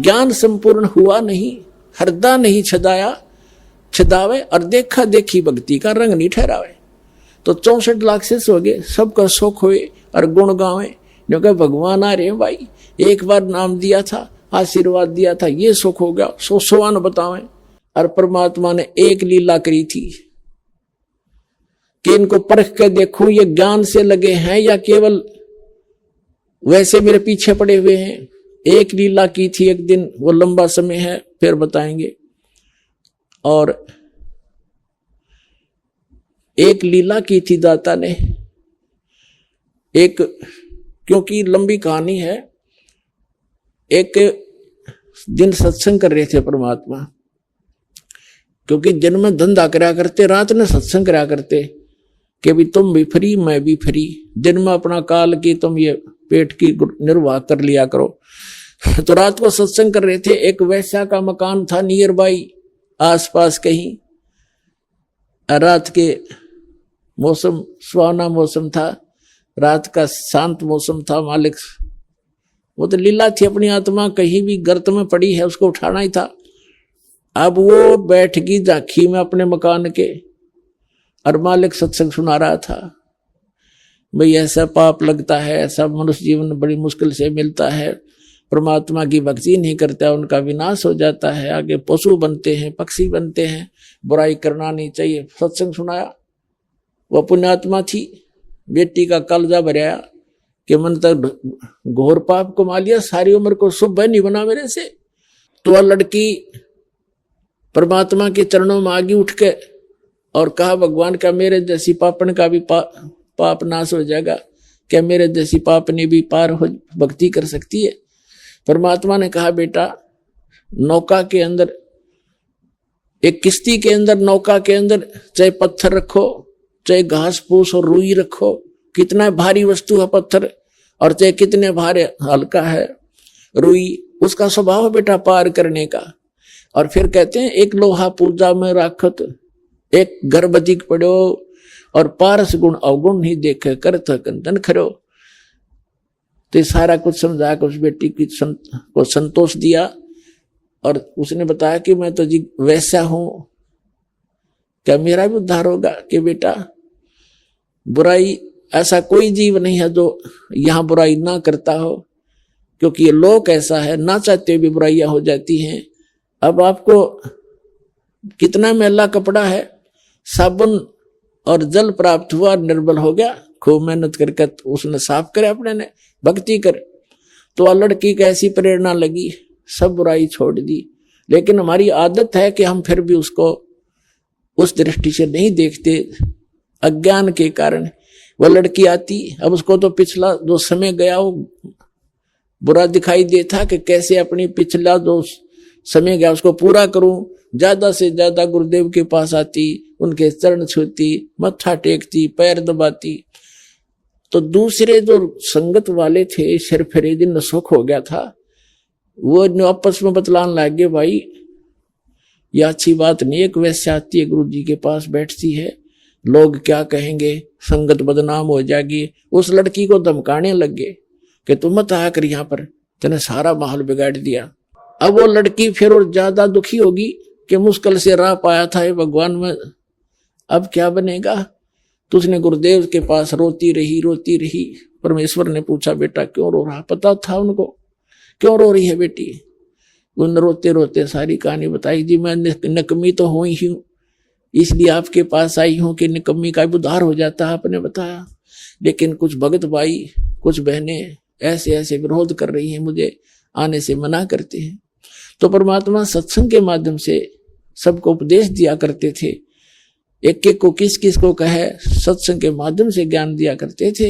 ज्ञान संपूर्ण हुआ नहीं, हृदय नहीं छदाया छदावे, और देखा देखी भक्ति का रंग नहीं ठहरावे। तो 64 लाख शिष्य हो गए, सबका सुख हुए और गुण गावे, जो कहे भगवान आ रहे भाई, एक बार नाम दिया था, आशीर्वाद दिया था, ये सुख हो गया, सो सवान बतावें। और परमात्मा ने एक लीला करी थी कि इनको परख के देखूं ये ज्ञान से लगे हैं या केवल वैसे मेरे पीछे पड़े हुए हैं। एक लीला की थी एक दिन, वो लंबा समय है फिर बताएंगे। और एक लीला की थी दाता ने, एक, क्योंकि लंबी कहानी है। एक दिन सत्संग कर रहे थे परमात्मा, क्योंकि दिन में धंधा करा करते, रात में सत्संग करा करते कि भी तुम भी फ्री मैं भी फ्री, दिन में अपना काल की तुम ये पेट की निर्वाह कर लिया करो। तो रात को सत्संग कर रहे थे। एक वैश्या का मकान था नियर बाई, आसपास कहीं। रात के मौसम सुहाना मौसम था, रात का शांत मौसम था। मालिक वो तो लीला थी, अपनी आत्मा कहीं भी गर्त में पड़ी है, उसको उठाना ही था। अब वो बैठ गई झांकी में अपने मकान के, और मालिक सत्संग सुना रहा था। भाई ऐसा पाप लगता है, ऐसा मनुष्य जीवन बड़ी मुश्किल से मिलता है, परमात्मा की भक्ति नहीं करता, उनका विनाश हो जाता है, आगे पशु बनते हैं, पक्षी बनते हैं, बुराई करना नहीं चाहिए। सत्संग सुनाया। वह पुण्यात्मा थी, बेटी का कलजा भराया कि मन तक घोर पाप कमा लिया, सारी उम्र को शुभ नहीं बना मेरे से। तो वह लड़की परमात्मा के चरणों में आगे उठ के और कहा, भगवान क्या मेरे जैसी पापन का भी पाप नाश हो जाएगा? क्या मेरे जैसी पापनी भी पार हो भक्ति कर सकती है? परमात्मा ने कहा, बेटा नौका के अंदर, एक किश्ती के अंदर, नौका के अंदर चाहे पत्थर रखो, चाहे घास फूस और रुई रखो, कितना भारी वस्तु है पत्थर, और चाहे कितने भारी हल्का है रुई, उसका स्वभाव बेटा पार करने का। और फिर कहते हैं, एक लोहा पूजा में राखत, एक गर्भ अधिक पड़ो, और पारस गुण अवगुण नहीं देखे, करत कंदन खरो। तो सारा कुछ समझा कर उस बेटी को संतोष दिया, और उसने बताया कि मैं तो जी वैसा हूं, क्या मेरा भी उद्धार होगा? कि बेटा बुराई, ऐसा कोई जीव नहीं है जो यहां बुराई ना करता हो, क्योंकि ये लोक ऐसा है, ना चाहते भी बुराइयां हो जाती हैं। अब आपको कितना मैला कपड़ा है, साबुन और जल प्राप्त हुआ, निर्बल हो गया, खूब मेहनत करके उसने साफ करे, अपने ने भक्ति कर। तो लड़की की ऐसी प्रेरणा लगी, सब बुराई छोड़ दी। लेकिन हमारी आदत है कि हम फिर भी उसको उस दृष्टि से नहीं देखते, अज्ञान के कारण। वह लड़की आती, अब उसको तो पिछला जो समय गया वो बुरा दिखाई देता कि कैसे अपनी पिछला जो समय गया उसको पूरा करूं। ज्यादा से ज्यादा गुरुदेव के पास आती, उनके चरण छूती, मत्था टेकती, पैर दबाती। तो दूसरे जो संगत वाले थे, सिर फिरे दिन सुख हो गया था, वो आपस में बतलान लग गए, भाई यह अच्छी बात नहीं। एक वैसे आती है गुरु जी के पास बैठती है, लोग क्या कहेंगे, संगत बदनाम हो जाएगी। उस लड़की को धमकाने लग गए कि तुम मत आया कर यहाँ पर, तेने सारा माहौल बिगाड़ दिया। अब वो लड़की फिर और ज्यादा दुखी होगी कि मुश्किल से राह पाया था ये भगवान में, अब क्या बनेगा? तो उसने गुरुदेव के पास रोती रही। परमेश्वर ने पूछा, बेटा क्यों रो रहा? पता था उनको क्यों रो रही है बेटी। उन रोते रोते सारी कहानी बताई। जी मैं निकम्मी तो हुई ही हूँ, इसलिए आपके पास आई हूँ कि निकम्मी का उद्धार हो जाता है, आपने बताया। लेकिन कुछ भगत भाई, कुछ बहनें ऐसे ऐसे विरोध कर रही हैं, मुझे आने से मना करते हैं। तो परमात्मा सत्संग के माध्यम से सबको उपदेश दिया करते थे, एक एक को किस किस को कहे, सत्संग के माध्यम से ज्ञान दिया करते थे।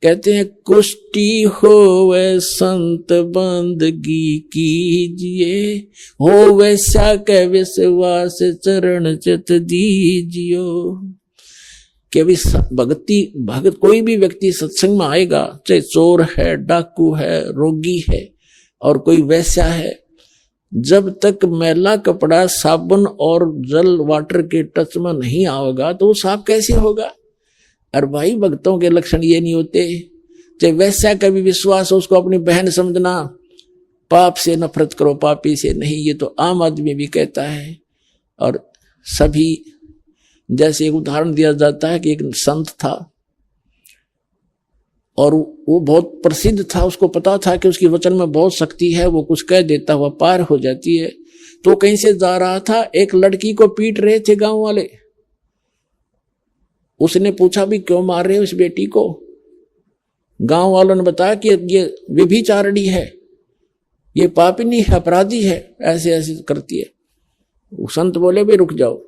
कहते हैं, कुष्टि होवे संत बंदगी कीजिए, होवे साके विश्वास चरण चित दीजियो। कि भगत कोई भी व्यक्ति सत्संग में आएगा, चाहे चोर है, डाकू है, रोगी है और कोई वैश्या है, जब तक मैला कपड़ा साबुन और जल वाटर के टच में नहीं आएगा तो वो साफ कैसे होगा? और भाई भक्तों के लक्षण ये नहीं होते। चाहे वैसा का भी विश्वास हो, उसको अपनी बहन समझना, पाप से नफरत करो, पापी से नहीं। ये तो आम आदमी भी कहता है। और सभी, जैसे एक उदाहरण दिया जाता है कि एक संत था और वो बहुत प्रसिद्ध था, उसको पता था कि उसकी वचन में बहुत शक्ति है, वो कुछ कह देता हुआ पार हो जाती है। तो कहीं से जा रहा था, एक लड़की को पीट रहे थे गांव वाले। उसने पूछा भी क्यों मार रहे हो इस बेटी को? गांव वालों ने बताया कि ये व्यभिचारिणी है, ये पापिनी है, अपराधी है, ऐसे ऐसे करती है। वो संत बोले भी रुक जाओ,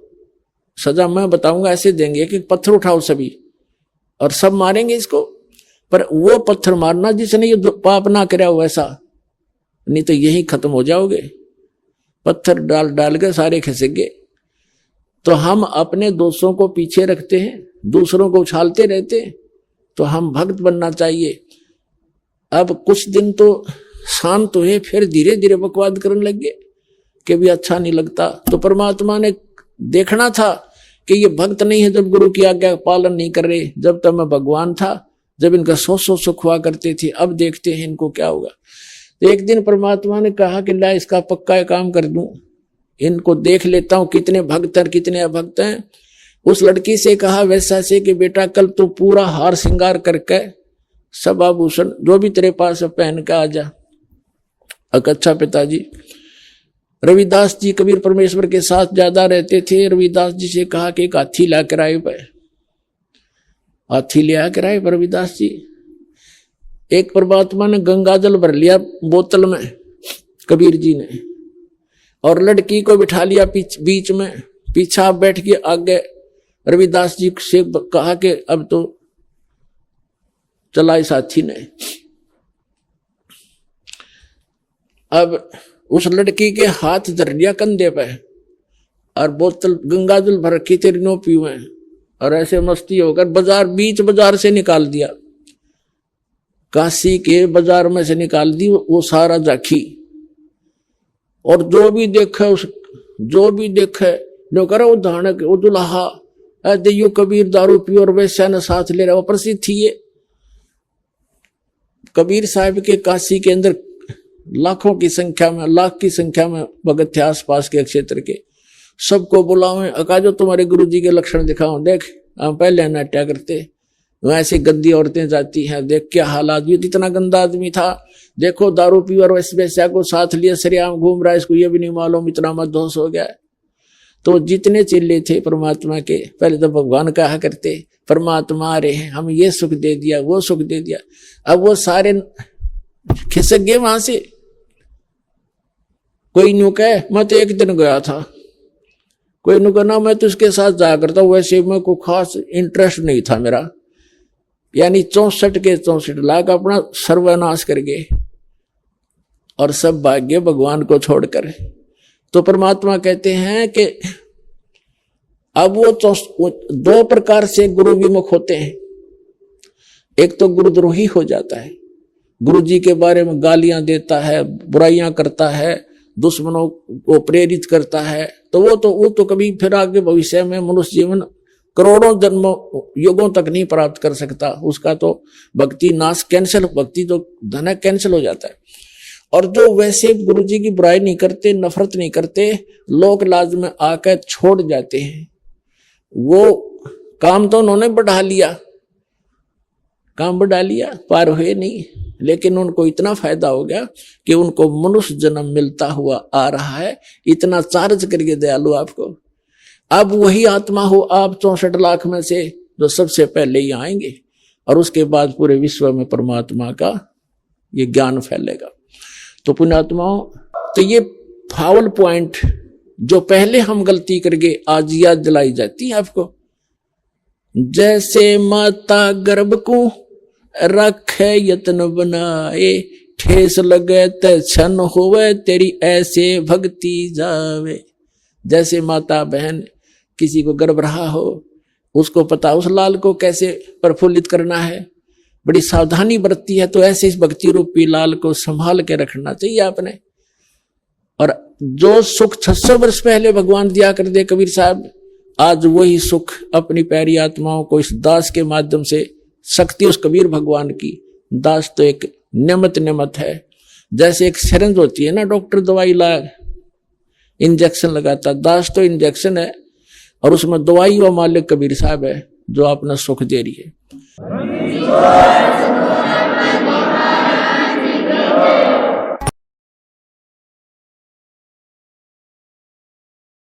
सजा मैं बताऊंगा, ऐसे देंगे कि पत्थर उठाओ सभी और सब मारेंगे इसको। पर वो पत्थर मारना जिसने ये पाप ना कराया हो वैसा, नहीं तो यही खत्म हो जाओगे। पत्थर डाल डाल के सारे खिसके। तो हम अपने दोषों को पीछे रखते हैं, दूसरों को उछालते रहते हैं। तो हम भक्त बनना चाहिए। अब कुछ दिन तो शांत हुए, फिर धीरे धीरे बकवाद करने लगे कि भी अच्छा नहीं लगता। तो परमात्मा ने देखना था कि ये भक्त नहीं है जब गुरु की आज्ञा पालन नहीं कर रहे। जब तक मैं भगवान था, जब इनका सौ सुख हुआ करते थे, अब देखते हैं इनको क्या होगा। तो एक दिन परमात्मा ने कहा कि ला इसका पक्का काम कर दूं, इनको देख लेता हूं कितने भक्त हैं कितने अभक्त हैं। उस लड़की से कहा वैसा से कि बेटा कल तो पूरा हार श्रृंगार करके सब आभूषण जो भी तेरे पास है पहन के आ जा। अच्छा पिताजी। रविदास जी कबीर परमेश्वर के साथ ज्यादा रहते थे। रविदास जी से कहा कि एक हाथी ला कर आए पे। हाथी ले आकर आए रविदास जी। एक परमात्मा ने गंगा जल भर लिया बोतल में, कबीर जी ने, और लड़की को बिठा लिया बीच में, पीछा बैठ के आगे। रविदास जी से कहा कि अब तो चला इस हाथी ने। अब उस लड़की के हाथ धर लिया कंधे पे और बोतल गंगा जल भर के तेरी नो पीवे, और ऐसे मस्ती होकर बीच बाजार से निकाल दिया, काशी के बाजार में से निकाल दी वो सारा जाखी। और जो भी देखे जो करे वो धानक वो दुल्हा देयो कबीर दारू पियो और वैसा न साथ ले रहा। वो प्रसिद्ध थी ये। कबीर साहब के काशी के अंदर लाखों की संख्या में, लाख की संख्या में भगत थे आसपास के क्षेत्र के। सबको बुलावे, अका जो तुम्हारे गुरु जी के लक्षण दिखाओ, देख हम पहले नाट्या करते, वैसे गंदी औरतें जाती हैं, देख क्या हालात। ये इतना गंदा आदमी था, देखो दारू पी और वैश्या को साथ लिए सरेआम घूम रहा है, इसको ये भी नहीं मालूम इतना मदहोश हो गया। तो जितने चिल्ले थे परमात्मा के, पहले तो भगवान कहा करते परमात्मा आ रहे हैं, हम ये सुख दे दिया वो सुख दे दिया। अब वो सारे खिसक गए वहां से। कोई न्यू कहे मैं तो एक दिन गया था, कोई नु कहना मैं तो उसके साथ जाया करता, वैसे में कोई खास इंटरेस्ट नहीं था मेरा। यानी 64 के 64 लाख अपना सर्वनाश कर गए और सब भाग्य भगवान को छोड़कर। तो परमात्मा कहते हैं कि अब वो दो प्रकार से गुरु विमुख होते हैं। एक तो गुरुद्रोही हो जाता है, गुरु जी के बारे में गालियां देता है, बुराइयां करता है, दुश्मनों को प्रेरित करता है। तो वो तो कभी फिर आगे भविष्य में मनुष्य जीवन करोड़ों जन्मों युगों तक नहीं प्राप्त कर सकता। उसका तो भक्ति नाश कैंसिल, भक्ति तो धन कैंसिल हो जाता है। और जो वैसे गुरु जी की बुराई नहीं करते, नफरत नहीं करते, लोक लाज में आकर छोड़ जाते हैं, वो काम तो उन्होंने बढ़ा लिया, काम बढ़ा लिया, पार हुए नहीं, लेकिन उनको इतना फायदा हो गया कि उनको मनुष्य जन्म मिलता हुआ आ रहा है। इतना चार्ज करके दयालु आपको। अब वही आत्मा हो आप 64 लाख में से जो सबसे पहले ही आएंगे, और उसके बाद पूरे विश्व में परमात्मा का ये ज्ञान फैलेगा। तो पुण्यात्माओं, तो ये फाउल पॉइंट जो पहले हम गलती करके आज याद दिलाई जाती है आपको। जैसे माता गर्भ को रखे यत्न बनाए, ठेस लगे ते क्षण होवे तेरी ऐसे भक्ति जावे। जैसे माता बहन किसी को गर्भ रहा हो, उसको पता उस लाल को कैसे प्रफुल्लित करना है, बड़ी सावधानी बरतती है। तो ऐसे इस भक्ति रूपी लाल को संभाल के रखना चाहिए आपने। और जो सुख 600 वर्ष पहले भगवान दिया कर दे कबीर साहब, आज वही सुख अपनी प्यारी आत्माओं को इस दास के माध्यम से, शक्ति उस कबीर भगवान की, दास तो एक नेमत है। जैसे एक सिरिंज होती है ना, डॉक्टर दवाई ला इंजेक्शन लगाता, दास तो इंजेक्शन है और उसमें दवाई व मालिक कबीर साहब है जो अपना सुख दे रही है।